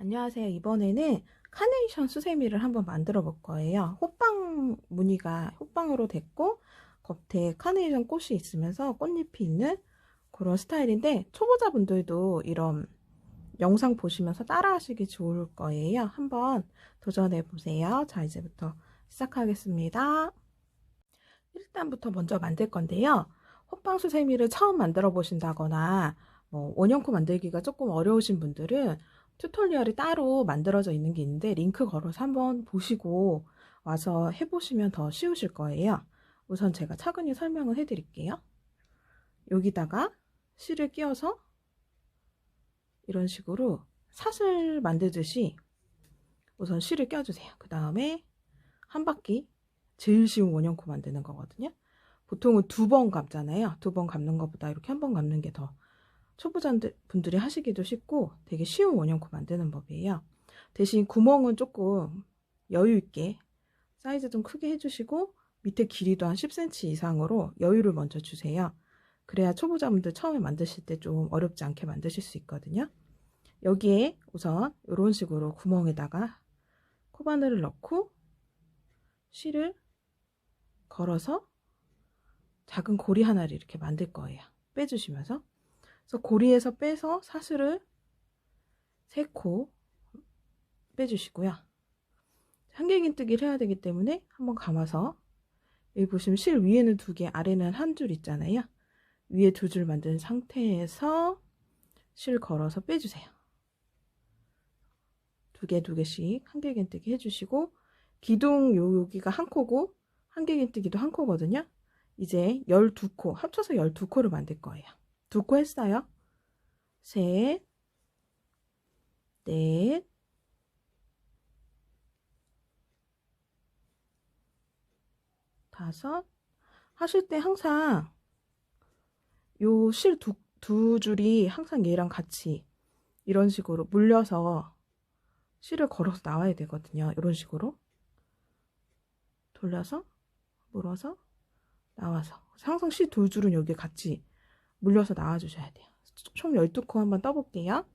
안녕하세요. 이번에는 카네이션 수세미를 한번 만들어 볼 거예요. 호빵 무늬가 호빵으로 됐고 겉에 카네이션 꽃이 있으면서 꽃잎이 있는 그런 스타일인데 초보자분들도 이런 영상 보시면서 따라 하시기 좋을 거예요. 한번 도전해 보세요. 자, 이제부터 시작하겠습니다. 1단부터 먼저 만들 건데요. 호빵 수세미를 처음 만들어 보신다거나 원형코 만들기가 조금 어려우신 분들은 튜토리얼이 따로 만들어져 있는 게 있는데 링크 걸어서 한번 보시고 와서 해보시면 더 쉬우실 거예요. 우선 제가 차근히 설명을 해드릴게요. 여기다가 실을 끼워서 이런 식으로 사슬 만들듯이 우선 실을 껴주세요. 그 다음에 한 바퀴, 제일 쉬운 원형코 만드는 거거든요. 보통은 2번 감잖아요. 2번 감는 것보다 이렇게 한 번 감는 게 더 초보자분들이 하시기도 쉽고 되게 쉬운 원형코 만드는 법이에요. 대신 구멍은 조금 여유 있게 사이즈 좀 크게 해주시고 밑에 길이도 한 10cm 이상으로 여유를 먼저 주세요. 그래야 초보자분들 처음에 만드실 때 좀 어렵지 않게 만드실 수 있거든요. 여기에 우선 이런 식으로 구멍에다가 코바늘을 넣고 실을 걸어서 작은 고리 하나를 이렇게 만들 거예요. 빼주시면서. 그래서 고리에서 빼서 사슬을 3코 빼주시고요. 한길긴뜨기를 해야 되기 때문에 한번 감아서 여기 보시면 실 위에는 2개, 아래는 한 줄 있잖아요. 위에 2줄 만든 상태에서 실 걸어서 빼주세요. 2개씩 한길긴뜨기 해주시고 기둥 여기가 한 코고 한길긴뜨기도 한 코거든요. 이제 12코 합쳐서 12코를 만들 거예요. 2코 했어요. 셋, 넷, 다섯. 하실 때 항상 요 실 두 줄이 항상 얘랑 같이 이런 식으로 물려서 실을 걸어서 나와야 되거든요. 이런 식으로 돌려서 물어서 나와서 항상 실 2줄은 여기 같이 물려서 나와 주셔야 돼요. 총 12코 한번 떠볼게요.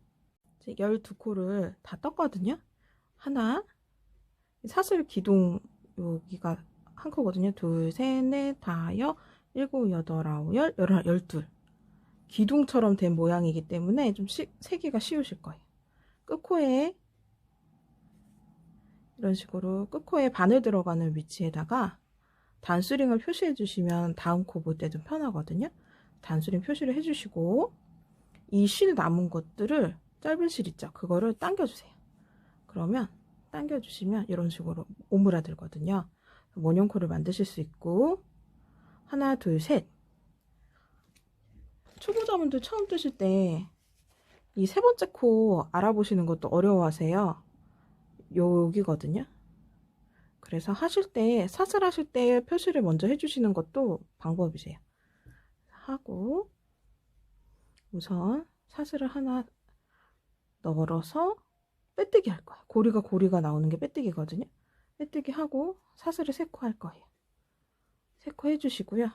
12코를 다 떴거든요. 하나, 사슬 기둥 여기가 한 코거든요. 둘, 셋, 넷, 다섯, 일곱, 여덟, 아홉, 열, 열둘. 기둥처럼 된 모양이기 때문에 좀 세기가 쉬우실 거예요. 끝코에 이런 식으로 끝코에 바늘 들어가는 위치에다가 단수링을 표시해 주시면 다음 코 볼 때 좀 편하거든요. 단수링 표시를 해주시고 이 실 남은 것들을 짧은 실 있죠? 그거를 당겨주세요. 그러면 당겨주시면 이런 식으로 오므라들거든요. 원형코를 만드실 수 있고 하나, 둘, 셋. 초보자분들 처음 뜨실 때 이 3번째 코 알아보시는 것도 어려워하세요. 여기거든요. 그래서 하실 때 사슬 하실 때 표시를 먼저 해주시는 것도 방법이세요. 하고 우선 사슬을 하나 넣어서 빼뜨기 할 거예요. 고리가 나오는 게 빼뜨기거든요. 빼뜨기 하고 사슬을 3코 할 거예요. 3코 해주시고요.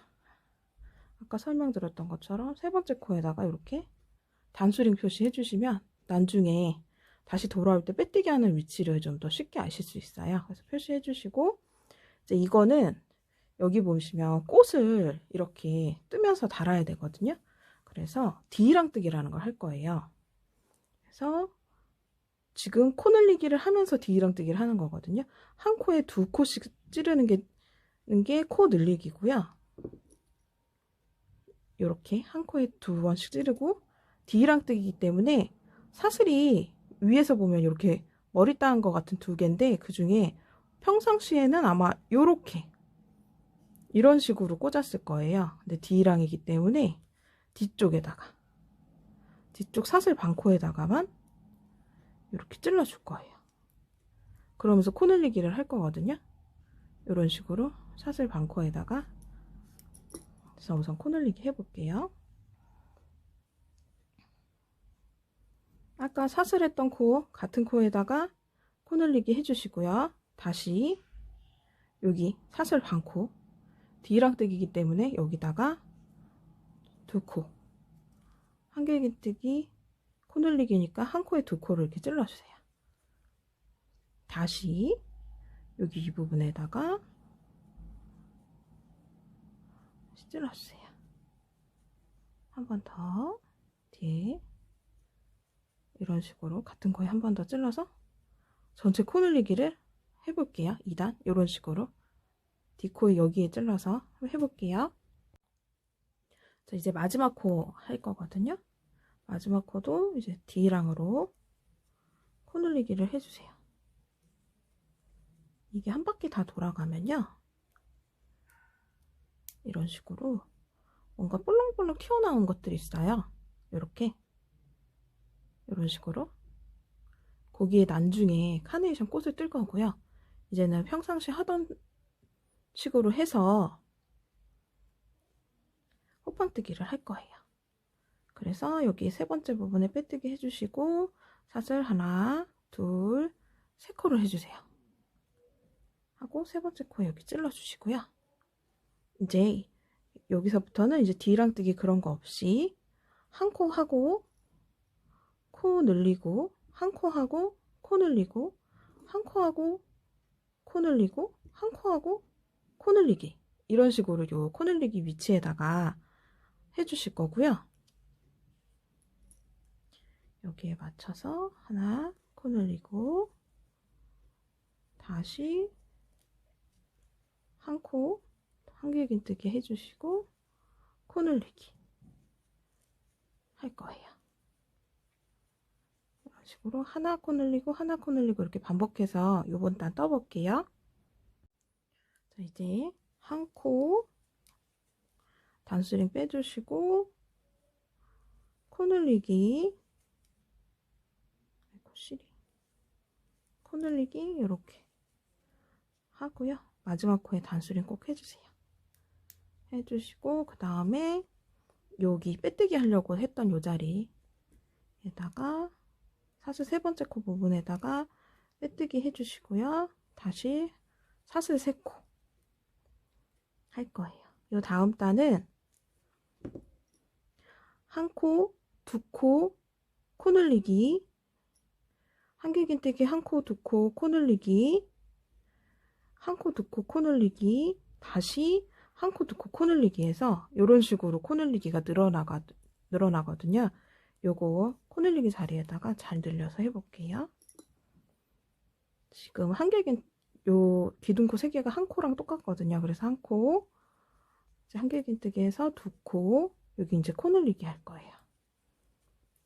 아까 설명드렸던 것처럼 3번째 코에다가 이렇게 단수링 표시 해주시면 나중에 다시 돌아올 때 빼뜨기 하는 위치를 좀 더 쉽게 아실 수 있어요. 그래서 표시해 주시고 이제 이거는 여기 보시면 꽃을 이렇게 뜨면서 달아야 되거든요. 그래서 D랑 뜨기라는 걸 할 거예요. 그래서 지금 코 늘리기를 하면서 D랑 뜨기를 하는 거거든요. 한 코에 2코씩 찌르는 게 코 늘리기고요. 이렇게 한 코에 2번씩 찌르고 D랑 뜨기이기 때문에 사슬이 위에서 보면 이렇게 머리 따은 것 같은 2개인데 그 중에 평상시에는 아마 요렇게 이런 식으로 꽂았을 거예요. 근데 D랑이기 때문에 뒤쪽에다가 뒤쪽 사슬 반코에다가만 이렇게 찔러줄 거예요. 그러면서 코 늘리기를 할 거거든요. 이런 식으로 사슬 반코에다가 그래서 우선 코 늘리기 해볼게요. 아까 사슬했던 코 같은 코에다가 코 늘리기 해주시고요. 다시 여기 사슬 반코 D랑 뜨기이기 때문에 여기다가 2코 한길긴뜨기 코 늘리기니까 한 코에 2코를 이렇게 찔러주세요. 다시 여기 이 부분에다가 찔러주세요. 한 번 더 뒤에 이런 식으로 같은 거에 한 번 더 찔러서 전체 코 늘리기를 해볼게요. 2단 이런 식으로 D코에 여기에 찔러서 해볼게요. 자, 이제 마지막 코 할 거거든요. 마지막 코도 이제 D랑으로 코 늘리기를 해주세요. 이게 한 바퀴 다 돌아가면요, 이런 식으로 뭔가 볼록볼록 튀어나온 것들이 있어요. 이렇게 이런 식으로 거기에 나중에 카네이션 꽃을 뜰 거고요. 이제는 평상시 하던 식으로 해서 호빵뜨기를 할 거예요. 그래서 여기 세 번째 부분에 빼뜨기 해주시고 사슬 하나, 둘, 세 코를 해주세요. 하고 세 번째 코에 여기 찔러주시고요. 이제 여기서부터는 이제 D랑 뜨기 그런 거 없이 한 코 하고 코 늘리고 한 코 하고 코 늘리고 한 코 하고 코 늘리고 한 코 하고 코 늘리기, 이런 식으로 요 코 늘리기 위치에다가 해주실 거고요. 여기에 맞춰서 하나 코 늘리고 다시 한 코 한길긴뜨기 해주시고 코 늘리기 할 거예요. 이런 식으로 하나 코 늘리고 하나 코 늘리고 이렇게 반복해서 요번 단 떠볼게요. 자, 이제 한 코 단스링 빼주시고 코 늘리기, 코 늘리기 이렇게 하고요. 마지막 코에 단스링 꼭 해주세요. 해주시고 그 다음에 여기 빼뜨기 하려고 했던 요 자리에다가 사슬 세 번째 코 부분에다가 빼뜨기 해주시고요. 다시 사슬 세 코 할 거예요. 요 다음 단은 한 코, 두 코, 코 늘리기, 한길긴뜨기 한 코, 두 코, 코 늘리기, 한 코, 두 코, 코 늘리기, 다시 한 코, 두 코, 코 늘리기 해서 이런 식으로 코 늘리기가 늘어나거든요. 요거 코 늘리기 자리에다가 잘 늘려서 해볼게요. 지금 요 기둥코 3개가 한 코랑 똑같거든요. 그래서 한 코, 이제 한길긴뜨기해서 두 코, 여기 이제 코 늘리기 할 거예요.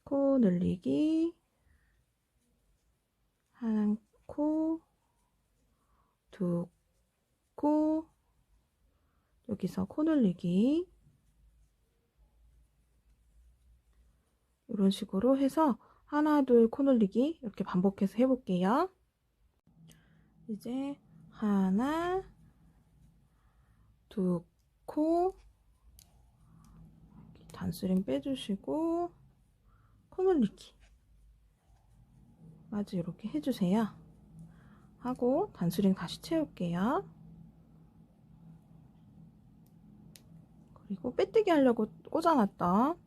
코 늘리기, 한 코, 두 코, 여기서 코 늘리기, 이런 식으로 해서 하나, 둘, 코 늘리기 이렇게 반복해서 해볼게요. 이제 하나, 두 코, 단스링 빼주시고 코 늘리기 마저 이렇게 해주세요. 하고 단스링 다시 채울게요. 그리고 빼뜨기 하려고 꽂아놨던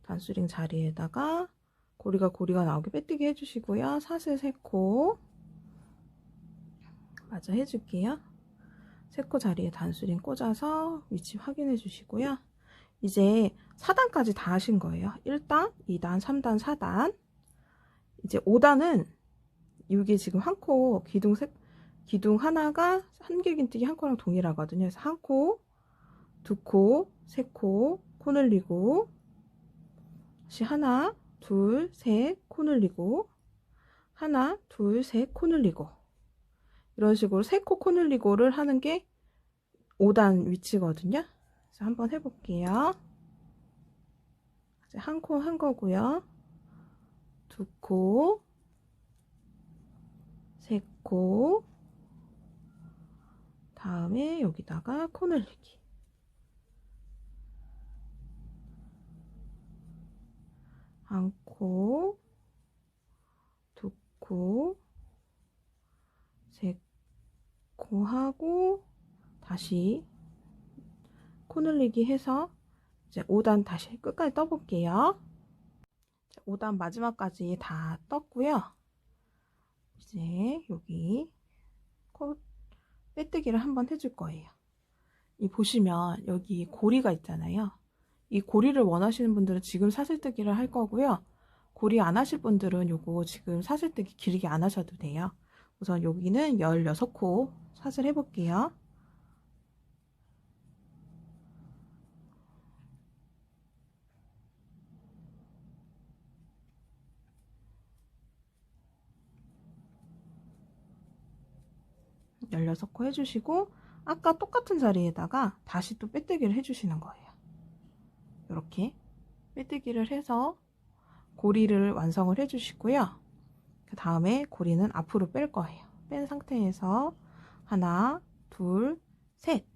단스링 자리에다가 고리가 나오게 빼뜨기 해주시고요. 사슬 3코 마저 해줄게요. 3코 자리에 단스링 꽂아서 위치 확인해 주시고요. 이제 4단까지 다 하신 거예요. 1단, 2단, 3단, 4단. 이제 5단은 이게 지금 한 코 기둥 하나가 한길긴뜨기 한 코랑 동일하거든요. 그래서 한 코, 두 코, 세 코, 코 늘리고 다시 하나, 둘, 셋, 코 늘리고 하나, 둘, 셋, 코 늘리고 이런 식으로 3코 코 늘리고를 하는 게 5단 위치거든요. 그래서 한번 해볼게요. 이제 한 코 한 거고요. 두 코, 세 코, 다음에 여기다가 코 늘리기. 한 코, 두 코, 세 코 하고 다시 코 늘리기 해서 이제 5단 다시 끝까지 떠볼게요. 5단 마지막까지 다 떴고요. 이제 여기 코 빼뜨기를 한번 해줄 거예요. 이 보시면 여기 고리가 있잖아요. 이 고리를 원하시는 분들은 지금 사슬뜨기를 할 거고요. 고리 안 하실 분들은 요거 지금 사슬뜨기 길게 안 하셔도 돼요. 우선 여기는 16코 사슬 해볼게요. 열여섯 코 해주시고 아까 똑같은 자리에다가 다시 또 빼뜨기를 해주시는 거예요. 이렇게 빼뜨기를 해서 고리를 완성을 해주시고요. 그 다음에 고리는 앞으로 뺄 거예요. 뺀 상태에서 하나, 둘, 셋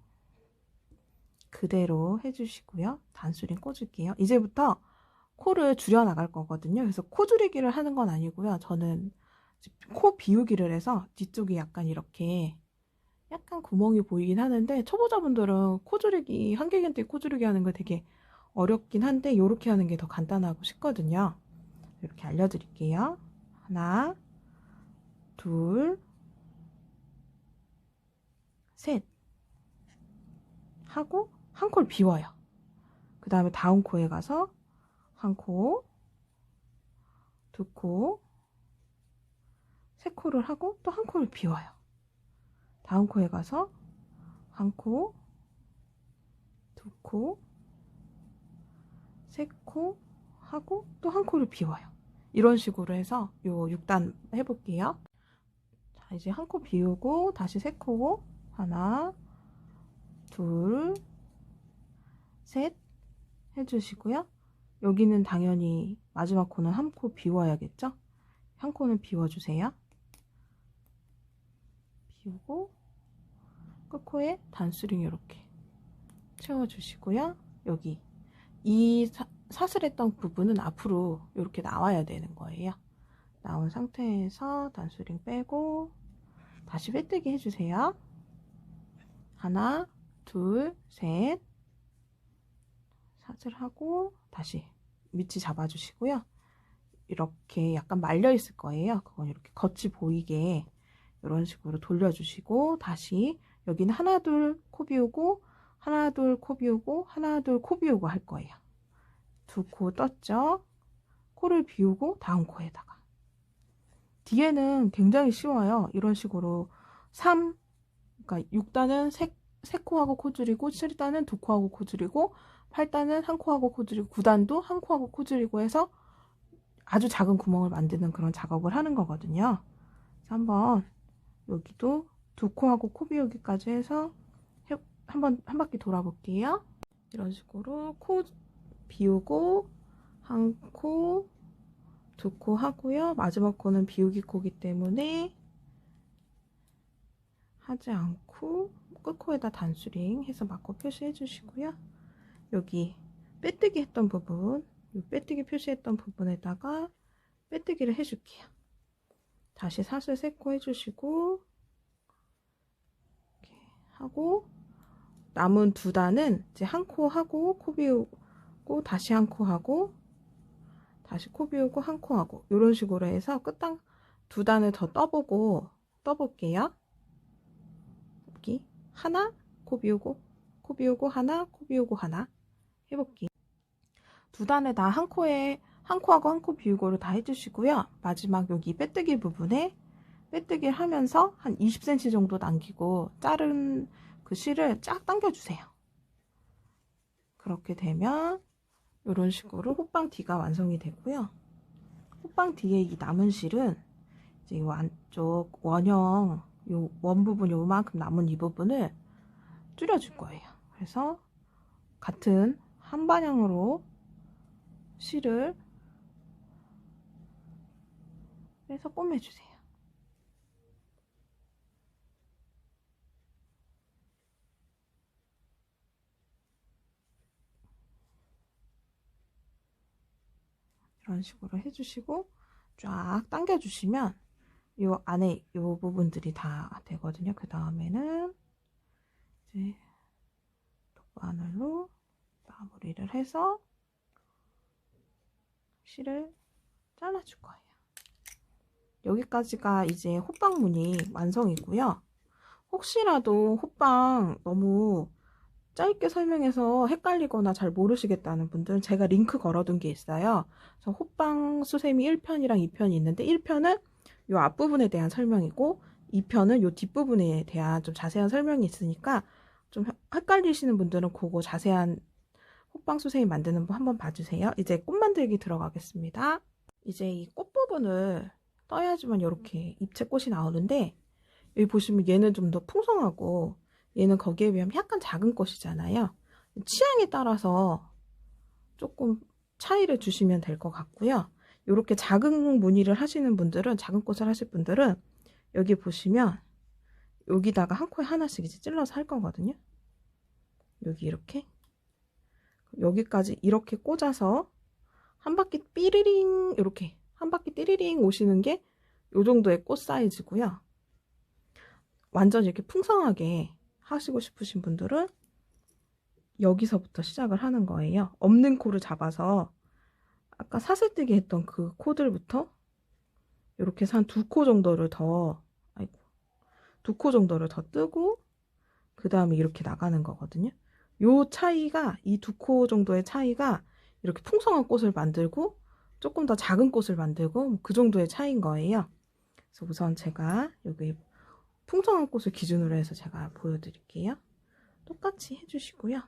그대로 해주시고요. 단수링 꽂을게요. 이제부터 코를 줄여 나갈 거거든요. 그래서 코 줄이기를 하는 건 아니고요. 저는 코 비우기를 해서 뒤쪽이 약간 이렇게 약간 구멍이 보이긴 하는데 초보자분들은 코 줄이기, 한길긴뜨기 코 줄이기 하는 거 되게 어렵긴 한데 이렇게 하는 게 더 간단하고 쉽거든요. 이렇게 알려드릴게요. 하나, 둘, 셋 하고 한 코를 비워요. 그 다음에 다음 코에 가서 한 코, 두 코, 세 코를 하고 또 한 코를 비워요. 다음 코에 가서 한 코, 두 코, 세 코 하고 또 한 코를 비워요. 이런 식으로 해서 요 6단 해볼게요. 자, 이제 한 코 비우고 다시 세 코, 하나, 둘, 셋 해주시고요. 여기는 당연히 마지막 코는 한 코 비워야겠죠? 한 코는 비워주세요. 비우고 끝코에 단수링 이렇게 채워주시고요. 여기 이 사슬했던 부분은 앞으로 이렇게 나와야 되는 거예요. 나온 상태에서 단수링 빼고 다시 빼뜨기 해주세요. 하나, 둘, 셋 사슬하고 다시 위치 잡아주시고요. 이렇게 약간 말려 있을 거예요. 그건 이렇게 겉이 보이게 이런 식으로 돌려주시고 다시 여기는 하나, 둘 코 비우고 하나, 둘 코 비우고 하나, 둘 코 비우고 할 거예요. 두 코 떴죠? 코를 비우고 다음 코에다가 뒤에는 굉장히 쉬워요. 이런 식으로 3, 그러니까 6단은 3코하고 코 줄이고 7단은 2코하고 코 줄이고 8단은 1코하고 코 줄이고 9단도 1코하고 코 줄이고 해서 아주 작은 구멍을 만드는 그런 작업을 하는 거거든요. 그래서 한번 여기도 2코하고 코 비우기까지 해서 한번 한 바퀴 돌아볼게요. 이런 식으로 코 비우고 한 코, 두 코 하고요. 마지막 코는 비우기 코기 때문에 하지 않고 끝코에다 단수링 해서 마커 표시해 주시고요. 여기 빼뜨기 했던 부분, 이 빼뜨기 표시했던 부분에다가 빼뜨기를 해줄게요. 다시 사슬 3코 해주시고 이렇게 하고 남은 2단은 이제 한 코 하고 코 비우고 다시 한 코 하고 다시 코 비우고 한 코 하고 이런 식으로 해서 끝단 2단을 더 떠볼게요. 여기 하나 코 비우고 하나 코 비우고 하나 해볼게요. 2단에 다 한 코하고 한 코 비우고를 다 해주시고요. 마지막 여기 빼뜨기 부분에 빼뜨기 하면서 한 20cm 정도 남기고 자른 그 실을 쫙 당겨주세요. 그렇게 되면 이런 식으로 호빵 D가 완성이 되고요. 호빵 D의 이 남은 실은 이제 이 안쪽 원형 요 원 부분 요만큼 남은 이 부분을 줄여줄 거예요. 그래서 같은 한 방향으로 실을 빼서 꿰매주세요. 이런 식으로 해주시고 쫙 당겨주시면 요 안에 요 부분들이 다 되거든요. 그 다음에는 이제 바늘로 마무리를 해서 실을 잘라줄 거예요. 여기까지가 이제 호빵 무늬 완성이고요. 혹시라도 호빵 너무 짧게 설명해서 헷갈리거나 잘 모르시겠다는 분들은 제가 링크 걸어둔 게 있어요. 그래서 호빵 수세미 1편이랑 2편이 있는데 1편은 이 앞부분에 대한 설명이고 2편은 이 뒷부분에 대한 좀 자세한 설명이 있으니까 좀 헷갈리시는 분들은 그거 자세한 호빵 수세미 만드는 거 한번 봐주세요. 이제 꽃 만들기 들어가겠습니다. 이제 이 꽃 부분을 떠야지만 이렇게 입체꽃이 나오는데 여기 보시면 얘는 좀 더 풍성하고 얘는 거기에 비하면 약간 작은 꽃이잖아요. 취향에 따라서 조금 차이를 주시면 될 것 같고요. 이렇게 작은 무늬를 하시는 분들은, 작은 꽃을 하실 분들은 여기 보시면 여기다가 한 코에 하나씩 이제 찔러서 할 거거든요. 여기 이렇게 여기까지 이렇게 꽂아서 한 바퀴 삐리링 이렇게 한 바퀴 띠리링 오시는 게 이 정도의 꽃 사이즈고요. 완전 이렇게 풍성하게 하시고 싶으신 분들은 여기서부터 시작을 하는 거예요. 없는 코를 잡아서 아까 사슬뜨기 했던 그 코들부터 이렇게 해서 한 2코 정도를 더, 아이고, 2코 정도를 더 뜨고 그 다음에 이렇게 나가는 거거든요. 요 차이가, 이 2코 정도의 차이가 이렇게 풍성한 꽃을 만들고 조금 더 작은 꽃을 만들고 그 정도의 차이인 거예요. 그래서 우선 제가 여기 풍성한 꽃을 기준으로 해서 제가 보여드릴게요. 똑같이 해주시고요.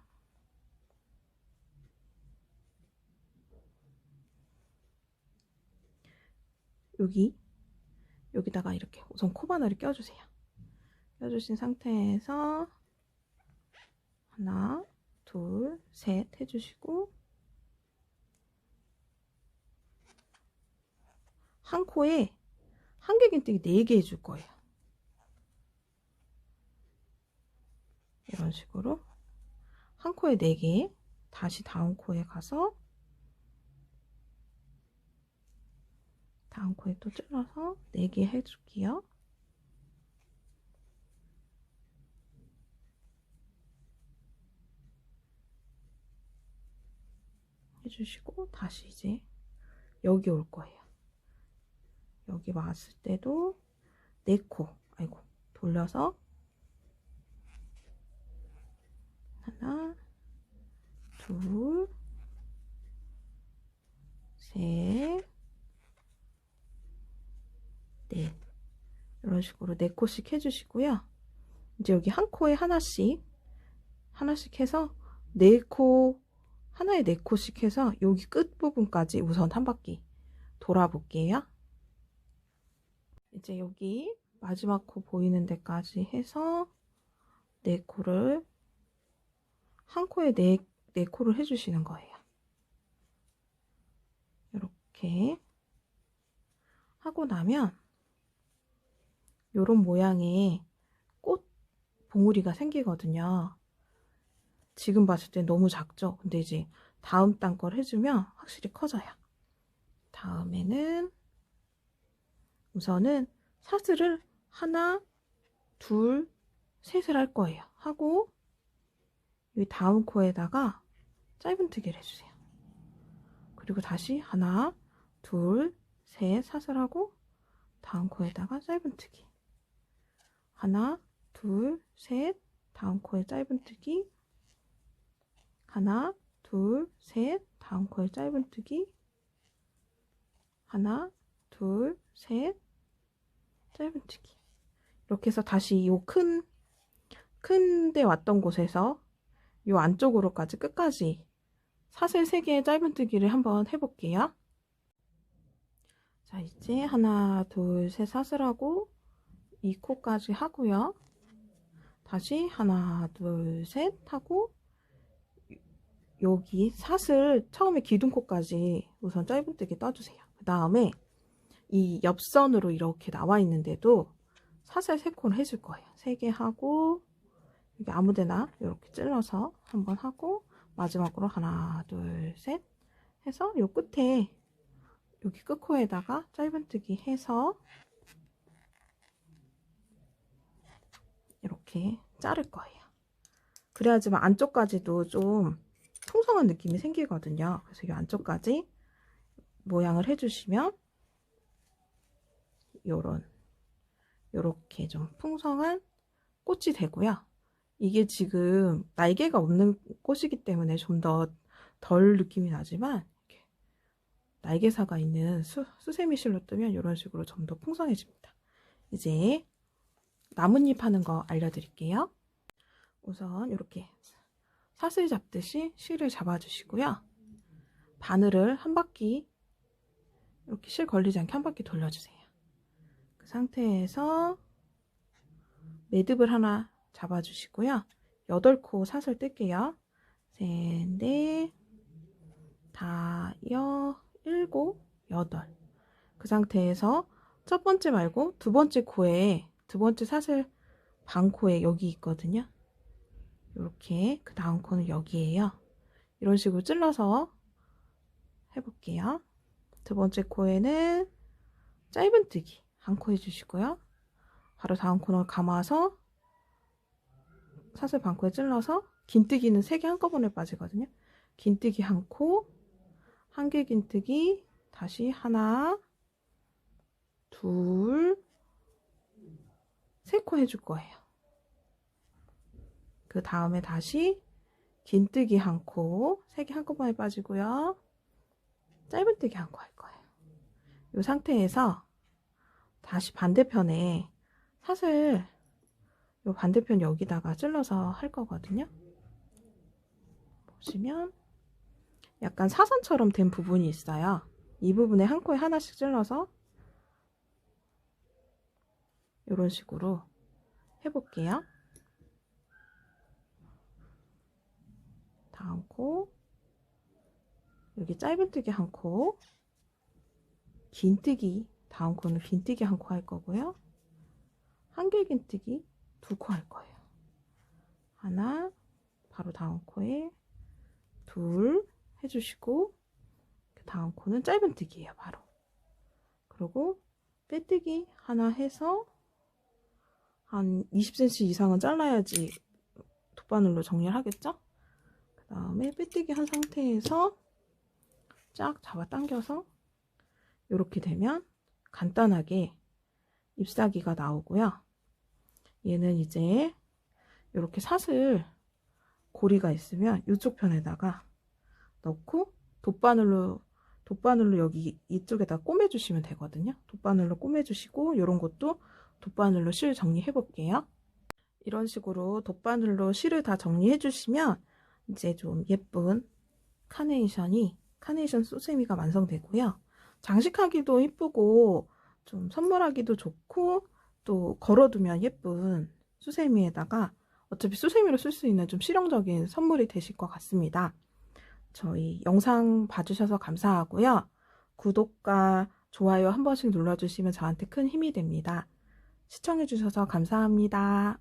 여기다가 이렇게 우선 코바늘을 껴주세요. 껴주신 상태에서 하나, 둘, 셋 해주시고 한 코에 한길긴뜨기 4개 해줄 거예요. 이런 식으로 한 코에 4개, 다시 다음 코에 가서 다음 코에 또 찔러서 4개 해줄게요. 해주시고 다시 이제 여기 올 거예요. 여기 왔을 때도 4코, 아이고, 돌려서 하나, 둘, 셋, 넷. 이런 식으로 4코씩 해주시고요. 이제 여기 한 코에 하나씩 해서 4코, 하나에 4코씩 해서 여기 끝부분까지 우선 한 바퀴 돌아볼게요. 이제 여기 마지막 코 보이는 데까지 해서 4코를 한 코에 4코를 해주시는 거예요. 이렇게 하고 나면 이런 모양의 꽃 봉우리가 생기거든요. 지금 봤을 때 너무 작죠? 근데 이제 다음 단 걸 해주면 확실히 커져요. 다음에는 우선은 사슬을 하나, 둘, 셋을 할 거예요. 하고 이 다음 코에다가 짧은뜨기를 해주세요. 그리고 다시 하나, 둘, 셋 사슬하고 다음 코에다가 짧은뜨기. 하나, 둘, 셋, 다음 코에 짧은뜨기. 하나, 둘, 셋, 다음 코에 짧은뜨기. 하나, 둘, 셋, 짧은뜨기. 이렇게 해서 다시 요 큰 데 왔던 곳에서 요 안쪽으로까지 끝까지 사슬 3개의 짧은뜨기를 한번 해볼게요. 자, 이제 하나, 둘, 셋 사슬하고 이 코까지 하고요. 다시 하나, 둘, 셋 하고 여기 사슬 처음에 기둥코까지 우선 짧은뜨기 떠주세요. 그 다음에 이 옆선으로 이렇게 나와 있는데도 사슬 3코를 해줄 거예요. 3개 하고 여기 아무데나 이렇게 찔러서 한번 하고 마지막으로 하나, 둘, 셋 해서 요 끝에 여기 끝코에다가 짧은뜨기 해서 이렇게 자를 거예요. 그래야지만 안쪽까지도 좀 풍성한 느낌이 생기거든요. 그래서 이 안쪽까지 모양을 해주시면 요렇게 좀 풍성한 꽃이 되고요. 이게 지금 날개가 없는 꽃이기 때문에 좀 더 덜 느낌이 나지만 이렇게 날개사가 있는 수세미 실로 뜨면 이런 식으로 좀 더 풍성해집니다. 이제 나뭇잎 하는 거 알려드릴게요. 우선 이렇게 사슬 잡듯이 실을 잡아주시고요. 바늘을 한 바퀴 이렇게 실 걸리지 않게 한 바퀴 돌려주세요. 그 상태에서 매듭을 하나 잡아주시고요. 8코 사슬 뜰게요. 셋, 넷, 다섯, 일곱, 여덟. 그 상태에서 첫 번째 말고 두 번째 코에, 두 번째 사슬 반코에 여기 있거든요. 이렇게 그 다음 코는 여기에요. 이런 식으로 찔러서 해볼게요. 두 번째 코에는 짧은뜨기 한 코 해주시고요. 바로 다음 코를 감아서 사슬 반코에 찔러서 긴뜨기는 3개 한꺼번에 빠지거든요. 긴뜨기 한 코, 한길 긴뜨기, 다시 하나, 둘, 3코 해줄 거예요. 그 다음에 다시 긴뜨기 한 코, 3개 한꺼번에 빠지고요. 짧은뜨기 한 코 할 거예요. 이 상태에서 다시 반대편에 사슬 이 반대편 여기다가 찔러서 할 거거든요. 보시면 약간 사선처럼 된 부분이 있어요. 이 부분에 한 코에 하나씩 찔러서 이런 식으로 해볼게요. 다음 코, 여기 짧은뜨기 한 코, 긴뜨기, 다음 코는 긴뜨기 한 코 할 거고요. 한길 긴뜨기 2코 할 거예요. 하나, 바로 다음 코에 둘 해주시고, 그 다음 코는 짧은뜨기예요, 바로. 그리고 빼뜨기 하나 해서 한 20cm 이상은 잘라야지 돗바늘로 정리를 하겠죠? 그 다음에 빼뜨기 한 상태에서 쫙 잡아 당겨서 이렇게 되면 간단하게 잎사귀가 나오고요. 얘는 이제 이렇게 사슬 고리가 있으면 이쪽 편에다가 넣고 돗바늘로 여기 이쪽에다 꼬매주시면 되거든요. 돗바늘로 꼬매주시고 이런 것도 돗바늘로 실 정리해 볼게요. 이런 식으로 돗바늘로 실을 다 정리해 주시면 이제 좀 예쁜 카네이션 수세미가 완성되고요. 장식하기도 이쁘고 좀 선물하기도 좋고 또 걸어두면 예쁜 수세미에다가 어차피 수세미로 쓸 수 있는 좀 실용적인 선물이 되실 것 같습니다. 저희 영상 봐주셔서 감사하고요. 구독과 좋아요 한 번씩 눌러주시면 저한테 큰 힘이 됩니다. 시청해주셔서 감사합니다.